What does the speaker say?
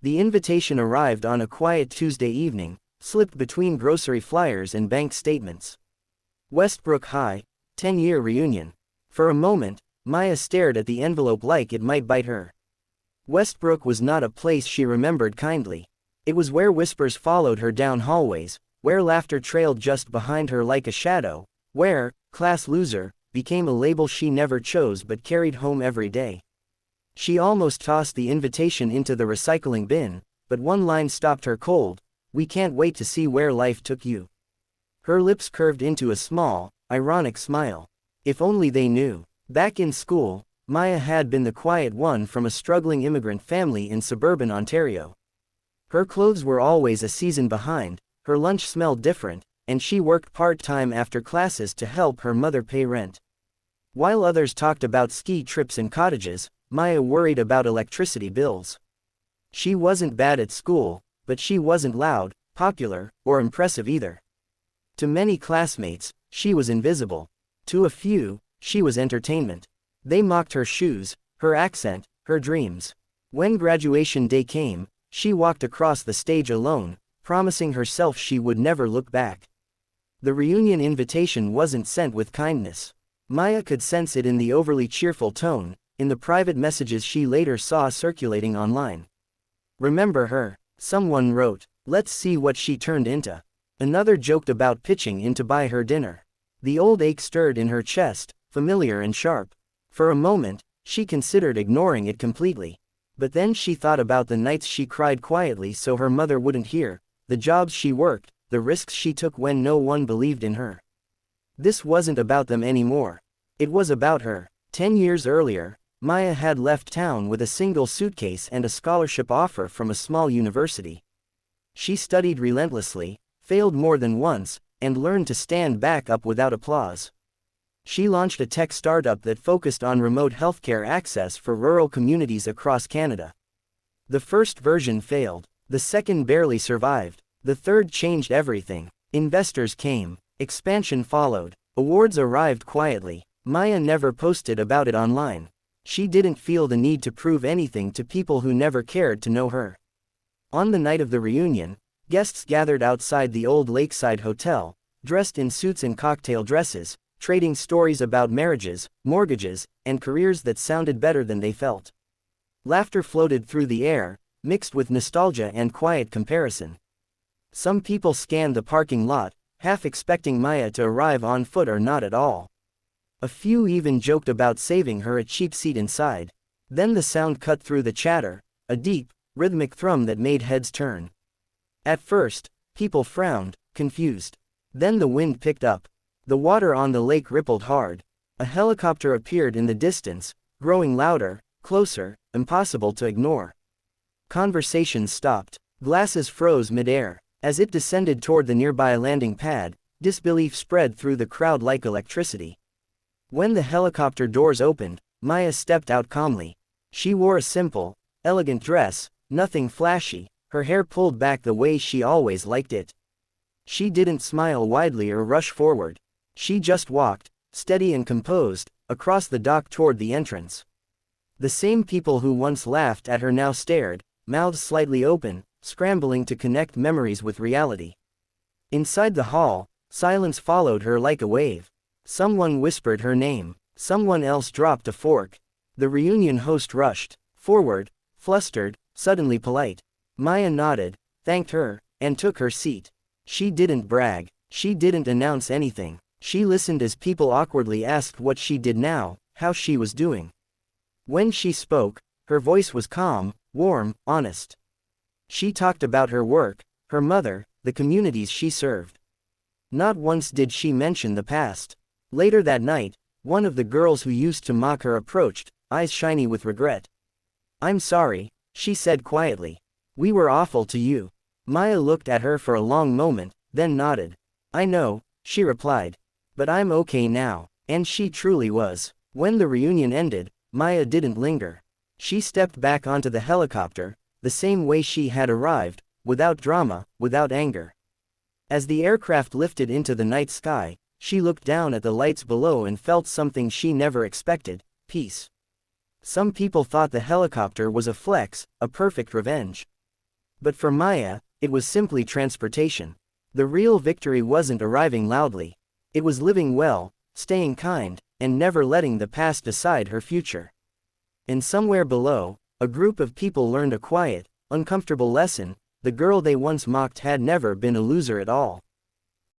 The invitation arrived on a quiet Tuesday evening, slipped between grocery flyers and bank statements. Westbrook High, 10-year reunion. For a moment, Maya stared at the envelope like it might bite her. Westbrook was not a place she remembered kindly. It was where whispers followed her down hallways, where laughter trailed just behind her like a shadow, where class loser became a label she never chose but carried home every day. She almost tossed the invitation into the recycling bin, but one line stopped her cold: "We can't wait to see where life took you." Her lips curved into a small, ironic smile. If only they knew. Back in school, Maya had been the quiet one from a struggling immigrant family in suburban Ontario. Her clothes were always a season behind, her lunch smelled different, and she worked part-time after classes to help her mother pay rent. While others talked about ski trips and cottages, Maya worried about electricity bills. She wasn't bad at school, but she wasn't loud, popular, or impressive either. To many classmates, she was invisible. To a few, she was entertainment. They mocked her shoes, her accent, her dreams. When graduation day came, she walked across the stage alone, promising herself she would never look back. The reunion invitation wasn't sent with kindness. Maya could sense it in the overly cheerful tone, in the private messages she later saw circulating online. "Remember her," someone wrote. "Let's see what she turned into." Another joked about pitching in to buy her dinner. The old ache stirred in her chest, familiar and sharp. For a moment, she considered ignoring it completely. But then she thought about the nights she cried quietly so her mother wouldn't hear, the jobs she worked, the risks she took when no one believed in her. This wasn't about them anymore. It was about her. 10 years earlier, Maya had left town with a single suitcase and a scholarship offer from a small university. She studied relentlessly, failed more than once, and learned to stand back up without applause. She launched a tech startup that focused on remote healthcare access for rural communities across Canada. The first version failed. The second barely survived. The third changed everything. Investors came. Expansion followed. Awards arrived quietly. Maya never posted about it online. She didn't feel the need to prove anything to people who never cared to know her. On the night of the reunion, guests gathered outside the old lakeside hotel, dressed in suits and cocktail dresses, trading stories about marriages, mortgages, and careers that sounded better than they felt. Laughter floated through the air, mixed with nostalgia and quiet comparison. Some people scanned the parking lot, half expecting Maya to arrive on foot or not at all. A few even joked about saving her a cheap seat inside. Then the sound cut through the chatter, a deep, rhythmic thrum that made heads turn. At first, people frowned, confused. Then the wind picked up. The water on the lake rippled hard. A helicopter appeared in the distance, growing louder, closer, impossible to ignore. Conversations stopped. Glasses froze mid-air. As it descended toward the nearby landing pad, disbelief spread through the crowd like electricity. When the helicopter doors opened, Maya stepped out calmly. She wore a simple, elegant dress, nothing flashy, her hair pulled back the way she always liked it. She didn't smile widely or rush forward. She just walked, steady and composed, across the dock toward the entrance. The same people who once laughed at her now stared, mouths slightly open, scrambling to connect memories with reality. Inside the hall, silence followed her like a wave. Someone whispered her name. Someone else dropped a fork. The reunion host rushed forward, flustered, suddenly polite. Maya nodded, thanked her, and took her seat. She didn't brag. She didn't announce anything. She listened as people awkwardly asked what she did now, how she was doing. When she spoke, her voice was calm, warm, honest. She talked about her work, her mother, the communities she served. Not once did she mention the past. Later that night, one of the girls who used to mock her approached, eyes shiny with regret. "I'm sorry," she said quietly. "We were awful to you." Maya looked at her for a long moment, then nodded. "I know," she replied. "But I'm okay now." And she truly was. When the reunion ended, Maya didn't linger. She stepped back onto the helicopter, the same way she had arrived, without drama, without anger. As the aircraft lifted into the night sky, she looked down at the lights below and felt something she never expected: peace. Some people thought the helicopter was a flex, a perfect revenge. But for Maya, it was simply transportation. The real victory wasn't arriving loudly. It was living well, staying kind, and never letting the past decide her future. And somewhere below, a group of people learned a quiet, uncomfortable lesson: the girl they once mocked had never been a loser at all.